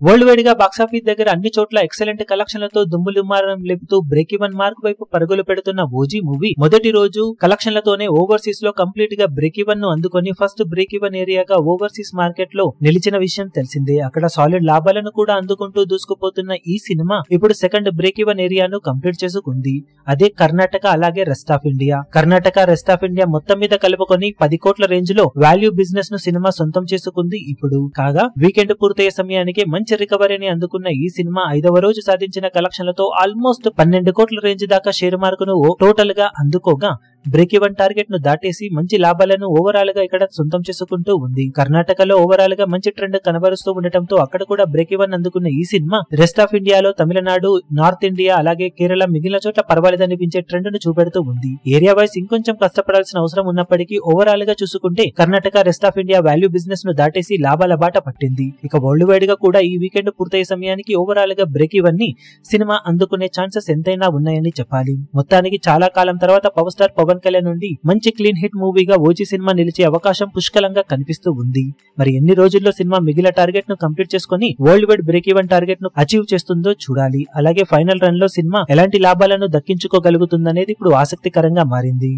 World wide గా box office దగ్గర అన్ని చోట్ల ఎక్సలెంట్ కలెక్షన్లతో దుమ్ములుమారం లేపుతూ బ్రేక్ ఈవెన్ మార్క్ వైపు పరుగులు పెడుతున్న ఓజీ మూవీ మొదటి రోజు కలెక్షన్లతోనే ఓవర్సీస్ లో కంప్లీట్ గా బ్రేక్ ఈవెన్ ను అందుకొని ఫస్ట్ బ్రేక్ ఈవెన్ ఏరియాగా ఓవర్సీస్ మార్కెట్ లో నిలిచిన విషయం తెలిసిందే. అక్కడ సాలిడ్ లాభాలను కూడా అందుకుంటూ దూసుకుపోతున్న ఈ సినిమా ఇప్పుడు సెకండ్ బ్రేక్ ఈవెన్ ఏరియాను కంప్లీట్ చేసుకుంది. అదే కర్ణాటక అలాగే rest of India. Karnataka rest of India మొత్తం మీద కలుపుకొని 10 కోట్ల రేంజ్ లో వాల్యూ బిజినెస్ ను సినిమా సొంతం చేసుకుంది. ఇప్పుడు కాగా వీకెండ్ పూర్తయ్యే సమయానికి మంచి రికవరీని అందుకున్న ఈ సినిమా 5వ రోజు సాధించిన కలెక్షన్లతో ఆల్మోస్ట్ 12 కోట్ల రేంజ్ దాకా షేర్ మార్కును టోటల్ గా అందుకోగా బ్రేక్ ఈవెన్ టార్గెట్ ను దాటేసి మంచి లాభాలను ఓవరాల్ గా ఇక్కడ సొంతం చేసుకుంటూ ఉంది. కర్ణాటకలో ఓవరాల్ గా మంచి ట్రెండ్ కనబరుస్తూ ఉండటంతో అక్కడ కూడా బ్రేక్ ఈవెన్ అందుకున్న ఈ సినిమా రెస్ట్ ఆఫ్ ఇండియాలో తమిళనాడు, నార్త్ ఇండియా అలాగే కేరళ మిగిలిన చోట్ల పర్వాలేదనిపించే ట్రెండ్ ను చూపెడుతూ ఉంది. ఏరియా వైస్ ఇంకొంచెం కష్టపడాల్సిన అవసరం ఉన్నప్పటికీ ఓవరాల్ గా చూసుకుంటే Karnataka rest of India value business ను దాటేసి లాభాల బాట పట్టింది. ఇక వరల్డ్ వైడ్ గా కూడా ఈ వీకెండ్ పూర్తయ్యే సమయానికి ఓవరాల్ గా బ్రేక్ ఈవెన్ ని సినిమా అందుకునే ఛాన్సెస్ ఎంతైనా ఉన్నాయని చెప్పాలి. మొత్తానికి చాలా కాలం తర్వాత పవర్ స్టార్ పవన్ కళ్యాణ్ నుండి మంచి క్లీన్ హిట్ మూవీగా ఓజీ సినిమా నిలిచే అవకాశం పుష్కలంగా కనిపిస్తూ ఉంది. మరి ఎన్ని రోజుల్లో సినిమా మిగిలిన టార్గెట్ ను కంప్లీట్ చేసుకుని world wide break even target ను అచీవ్ చేస్తుందో చూడాలి. అలాగే ఫైనల్ రన్ లో సినిమా ఎలాంటి లాభాలను దక్కించుకోగలుగుతుందనేది ఇప్పుడు ఆసక్తికరంగా మారింది.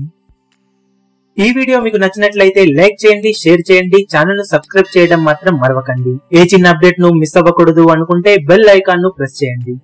ఈ వీడియో మీకు నచ్చినట్లయితే లైక్ చేయండి, షేర్ చేయండి, ఛానల్ ను సబ్స్క్రైబ్ చేయడం మాత్రం మరవకండి. ఏ చిన్న అప్డేట్ ను మిస్ అవ్వకూడదు అనుకుంటే బెల్ ఐకాన్ ను ప్రెస్ చేయండి.